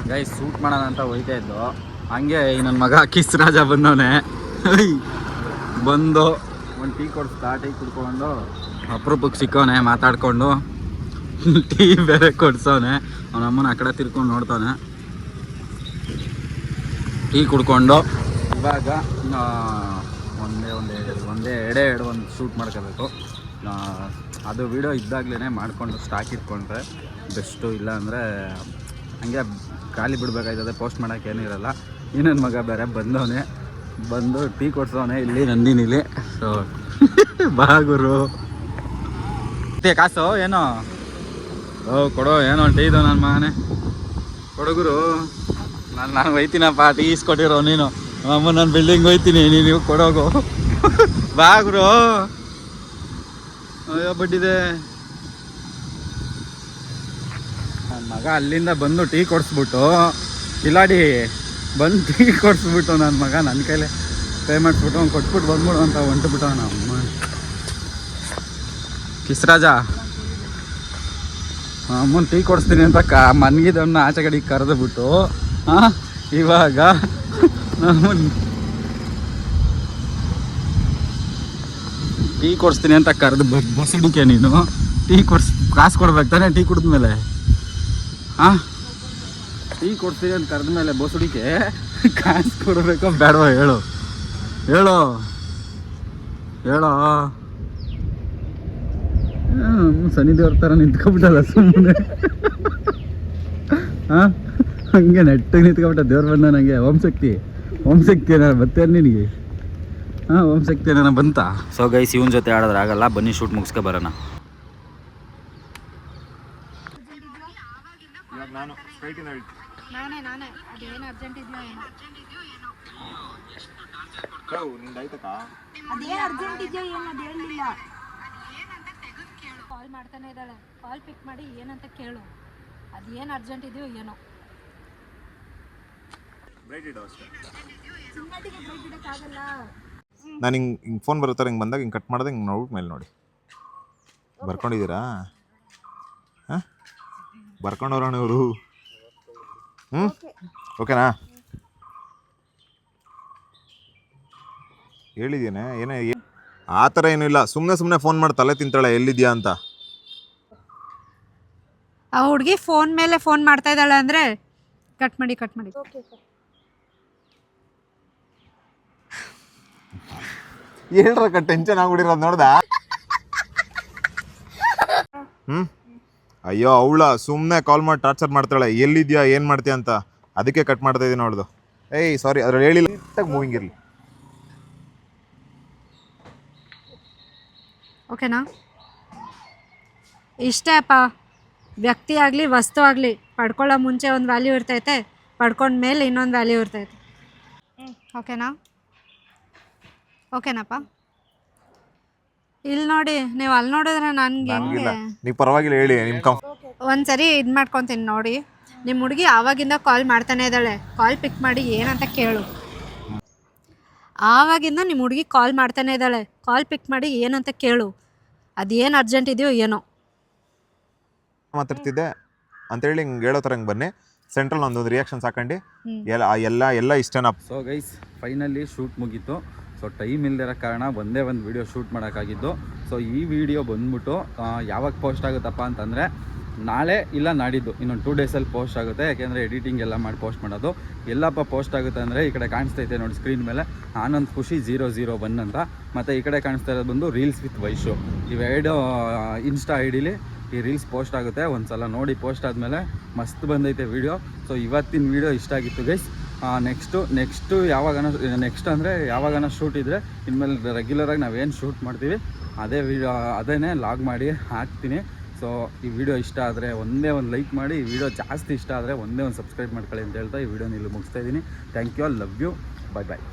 Guys shoot ಮಾಡೋಣ ಅಂತ ಹೋಯ್ತಾ ಇದ್ದು, ಹಂಗೆ ನನ್ನ ಮಗ ಕಿಸ್ ರಾಜ ಬಂದವನೆ. ಬಂದು ಒಂದು ಟೀ ಕೊಡಿಸ್ತಾ, ಟೀ ಕುಡ್ಕೊಂಡು ಅಪರೂಪಕ್ಕೆ ಸಿಕ್ಕವನೆ, ಮಾತಾಡ್ಕೊಂಡು ಟೀ ಬೇರೆ ಕೊಡ್ಸವನೆ. ಅವನಮ್ಮನ ಆ ಕಡೆ ತಿರ್ಕೊಂಡು ನೋಡ್ತಾನೆ. ಟೀ ಕುಡ್ಕೊಂಡು ಇವಾಗ ಒಂದು ಶೂಟ್ ಮಾಡ್ಕೋಬೇಕು. ಅದು ವಿಡಿಯೋ ಇದ್ದಾಗಲೇ ಮಾಡಿಕೊಂಡು ಸ್ಟಾಕ್ ಇಟ್ಕೊಂಡ್ರೆ ಬೆಸ್ಟು, ಇಲ್ಲ ಅಂದರೆ ಹಂಗೆ ಖಾಲಿ ಬಿಡಬೇಕಾಯ್ತದೆ, ಪೋಸ್ಟ್ ಮಾಡೋಕ್ಕೇನೂ ಇರೋಲ್ಲ. ಈ ನನ್ನ ಮಗ ಬೇರೆ ಬಂದವನೇ, ಬಂದು ಟೀ ಕೊಡ್ಸವನೆ ಇಲ್ಲಿ ನಂದಿನಿಲಿ. ಸೊ ಬಾಗುರು ಕಾಸು ಏನೋ ಕೊಡೋ, ಏನೋ ಟೀ ಇದು ನನ್ನ ಮಗನೇ ಕೊಡಗುರು. ನಾನು ಒಯ್ತೀನಪ್ಪ, ಟೀ ಇಸ್ಕೊಟ್ಟಿರೋ ನೀನು. ಅಮ್ಮ ನಾನು ಬಿಲ್ಡಿಂಗ್ ಹೋಯ್ತೀನಿ, ನೀವು ಕೊಡೋಗು ಬಾಗುರು. ಅಯ್ಯೋ ಬಡ್ಡಿದೆ. ನನ್ನ ಮಗ ಅಲ್ಲಿಂದ ಬಂದು ಟೀ ಕೊಡಿಸ್ಬಿಟ್ಟು, ಕಿಲಾಡಿ ಬಂದು ಟೀ ಕೊಡಿಸ್ಬಿಟ್ಟು ನನ್ನ ಮಗ ನನ್ನ ಕೈಲೇ ಪೇ ಮಾಡಿಸ್ಬಿಟ್ಟು ಅವ್ನು ಕೊಟ್ಬಿಟ್ಟು ಬಂದ್ಬಿಡು ಅಂತ ಹೊಂಟ್ಬಿಟ್ಟು ನಮ್ಮ ಕಿಸ್ರಾಜ. ಅಮ್ಮನ ಟೀ ಕೊಡಿಸ್ತೀನಿ ಅಂತ ಮನ್ಗಿದವನ್ನ ಆಚೆ ಕಡೆಗೆ ಕರೆದುಬಿಟ್ಟು ಇವಾಗ ಟೀ ಕೊಡಿಸ್ತೀನಿ ಅಂತ ಕರೆದು ಬಸಿಡಿಕೆ ನೀನು. ಟೀ ಕಾಸು ಕೊಡ್ಬೇಕು ತಾನೆ ಟೀ ಕುಡಿದ್ಮೇಲೆ. ಟೀ ಕೊಡ್ತೀನಿ ಅಂತ ಕರೆದ ಮೇಲೆ ಬಸುಡಿಕೆ ಕಾಸು ಕೊಡಬೇಕೋ ಬೇಡವಾ ಹೇಳು ಹೇಳೋ ಹೇಳೋ. ಸನ್ನಿದೇವ್ರ ಥರ ನಿಂತ್ಕೊಬಿಟ್ಟಲ್ಲ ಸುಮ್ಮನೆ. ಹಂಗೆ ನೆಟ್ಟಿಗೆ ನಿಂತ್ಕೊಬಿಟ್ಟ ದೇವ್ರು ಬಂದ ನನಗೆ. ಓಂ ಶಕ್ತಿ ಏನಾರ ಬರ್ತೇನೆ ನಿನಗೆ. ಓಂ ಶಕ್ತಿ ಏನಾರ ಬಂತ. ಸೊ ಗೈಸ್, ಇವನ ಜೊತೆ ಆಡೋದ್ರೆ ಆಗಲ್ಲ, ಬನ್ನಿ ಶೂಟ್ ಮುಗಿಸ್ಕೊ ಬರೋಣ. ಕಾಲ್ ಮಾಡ್ತಾನೆ ಇದ್ದಾಳೆ, ಕಾಲ್ ಪಿಕ್ ಮಾಡಿ ಏನಂತ ಕೇಳು, ಅದೇನು ಅರ್ಜೆಂಟ್ ಇದೆಯೋ ಏನೋ. ನಾನು ಹಿಂಗೆ ಫೋನ್ ಬರುತ್ತಾರೆ, ಹಿಂಗೆ ಬಂದಾಗ ಹಿಂಗೆ ಕಟ್ ಮಾಡಿದೆ, ಹಿಂಗೆ ನೋಡ್ಬಿಟ್ಟು ಮೇಲೆ ನೋಡಿ. ಬರ್ಕೊಂಡಿದ್ದೀರಾ? ಹಾಂ, ಬರ್ಕೊಂಡವ್ರಣ ಇವರು. ಓಕೆನಾ? ಹೇಳಿದ್ದೇನೆ ಏನೇ ಆ ಥರ ಏನೂ ಇಲ್ಲ. ಸುಮ್ಮನೆ ಫೋನ್ ಮಾಡಿ ತಲೆ ತಿಂತಾಳೆ ಎಲ್ಲಿದ್ಯಾ ಅಂತ. ಆ ಹುಡುಗಿ ಫೋನ್ ಮೇಲೆ ಫೋನ್ ಮಾಡ್ತಾ ಇದ್ದಾಳೆ ಅಂದರೆ ಕಟ್ ಮಾಡಿ. ಹೇಳ್ರಕ್ಕ, ಟೆನ್ಷನ್ ಆಗ್ಬಿಟ್ಟಿರೋದು ನೋಡ್ದ. ಅಯ್ಯೋ ಅವಳ ಸುಮ್ಮನೆ ಕಾಲ್ ಮಾಡಿ ಟಾರ್ಚರ್ ಮಾಡ್ತಾಳೆ, ಎಲ್ಲಿದ್ಯಾ ಏನು ಮಾಡ್ತೀಯ ಅಂತ. ಅದಕ್ಕೆ ಕಟ್ ಮಾಡ್ತಾ ಇದ್ದೀನಿ ನೋಡ್ದು. ಏಯ್ ಸಾರಿ, ಅದ್ರಲ್ಲಿ ಹೇಳಿಲ್ಲ. ಮೂವಿಂಗ್ ಇರಲಿ. ಓಕೆನಾ? ಇಷ್ಟೇ ಅಪ್ಪ. ವ್ಯಕ್ತಿ ಆಗಲಿ ವಸ್ತು ಆಗಲಿ ಪಡ್ಕೊಳ್ಳೋ ಮುಂಚೆ ಒಂದು ವ್ಯಾಲ್ಯೂ ಇರ್ತೈತೆ, ಪಡ್ಕೊಂಡ ಮೇಲೆ ಇನ್ನೊಂದು ವ್ಯಾಲ್ಯೂ ಇರ್ತೈತೆ. ಓಕೆನಪ್ಪ? ಇಲ್ಲಿ ನೋಡಿ, ನೀವು ಅಲ್ಲಿ ನೋಡಿದ್ರೆ ನನಗೆ ನೀವು ಪರವಾಗಿಲ್ಲ ಹೇಳಿ. ಒಂದ್ಸರಿ ಇದು ಮಾಡ್ಕೊತೀನಿ ನೋಡಿ. ನಿಮ್ಮ ಹುಡುಗಿ ಆವಾಗಿಂದ ಕಾಲ್ ಮಾಡ್ತಾನೆ ಇದ್ದಾಳೆ, ಕಾಲ್ ಪಿಕ್ ಮಾಡಿ ಏನಂತ ಕೇಳು. ಆವಾಗಿಂದ ನಿಮ್ಮ ಹುಡುಗಿ ಕಾಲ್ ಮಾಡ್ತಾನೆ ಇದ್ದಾಳೆ, ಕಾಲ್ ಪಿಕ್ ಮಾಡಿ ಏನಂತ ಕೇಳು, ಅದೇನು ಅರ್ಜೆಂಟ್ ಇದೆಯೋ ಏನೋ. ಮಾತಾಡ್ತಿದ್ದೆ ಅಂತೇಳಿ ಹಿಂಗೆ ಹೇಳೋ ಥರ ಹಿಂಗೆ ಬನ್ನಿ. ಸೆಂಟ್ರಲ್ ಒಂದೊಂದು ರಿಯಾಕ್ಷನ್ ಸಾಕೊಂಡು ಎಲ್ಲ ಇಷ್ಟನಾ. ಸೊ ಗೈಸ್, ಫೈನಲಿ ಶೂಟ್ ಮುಗೀತು. ಸೊ ಟೈಮ್ ಇಲ್ದಿರೋ ಕಾರಣ ಒಂದೇ ಒಂದು ವೀಡಿಯೋ ಶೂಟ್ ಮಾಡೋಕ್ಕಾಗಿದ್ದು. ಸೊ ಈ ವಿಡಿಯೋ ಬಂದ್ಬಿಟ್ಟು ಯಾವಾಗ ಪೋಸ್ಟ್ ಆಗುತ್ತಪ್ಪ ಅಂತಂದರೆ ನಾಳೆ ಇಲ್ಲ ನಾಡಿದ್ದು, ಇನ್ನೊಂದು 2 ಡೇಸಲ್ಲಿ ಪೋಸ್ಟ್ ಆಗುತ್ತೆ. ಯಾಕೆಂದರೆ ಎಡಿಟಿಂಗ್ ಎಲ್ಲ ಮಾಡಿ ಪೋಸ್ಟ್ ಮಾಡೋದು. ಎಲ್ಲಪ್ಪ ಪೋಸ್ಟ್ ಆಗುತ್ತೆ ಅಂದರೆ ಈ ಕಡೆ ಕಾಣಿಸ್ತೈತೆ ನೋಡಿ ಸ್ಕ್ರೀನ್ ಮೇಲೆ, ಆನಂದ್ ಖುಷಿ 001 ಅಂತ. ಮತ್ತು ಈ ಕಡೆ ಕಾಣಿಸ್ತಾ ಇರೋದು ಬಂದು ರೀಲ್ಸ್ ವಿತ್ ವೈಶು. ಇವೆರಡು ಇನ್ಸ್ಟಾ ಐಡಿಲಿ ಈ ರೀಲ್ಸ್ ಪೋಸ್ಟ್ ಆಗುತ್ತೆ. ಒಂದು ಸಲ ನೋಡಿ, ಪೋಸ್ಟ್ ಆದಮೇಲೆ ಮಸ್ತ್ ಬಂದೈತೆ ವೀಡಿಯೋ. ಸೊ ಇವತ್ತಿನ ವೀಡಿಯೋ ಇಷ್ಟ ಆಗಿತ್ತು ಗೈಸ್. ನೆಕ್ಸ್ಟು ಯಾವಾಗನ ಶೂಟ್ ಇದ್ದರೆ ಇನ್ಮೇಲೆ ರೆಗ್ಯುಲರಾಗಿ ನಾವೇನು ಶೂಟ್ ಮಾಡ್ತೀವಿ ಅದೇನೇ ಲಾಗ್ ಮಾಡಿ ಹಾಕ್ತೀನಿ. ಸೊ ಈ ವಿಡಿಯೋ ಇಷ್ಟ ಆದರೆ ಒಂದೇ ಒಂದು ಲೈಕ್ ಮಾಡಿ, ಈ ವಿಡಿಯೋ ಜಾಸ್ತಿ ಇಷ್ಟ ಆದರೆ ಒಂದೇ ಒಂದು ಸಬ್ಸ್ಕ್ರೈಬ್ ಮಾಡ್ಕೊಳ್ಳಿ ಅಂತ ಹೇಳ್ತಾ ಈ ವಿಡಿಯೋನ ಇಲ್ಲಿ ಮುಗಿಸ್ತಾ ಇದ್ದೀನಿ. Thank you all, love you, bye bye.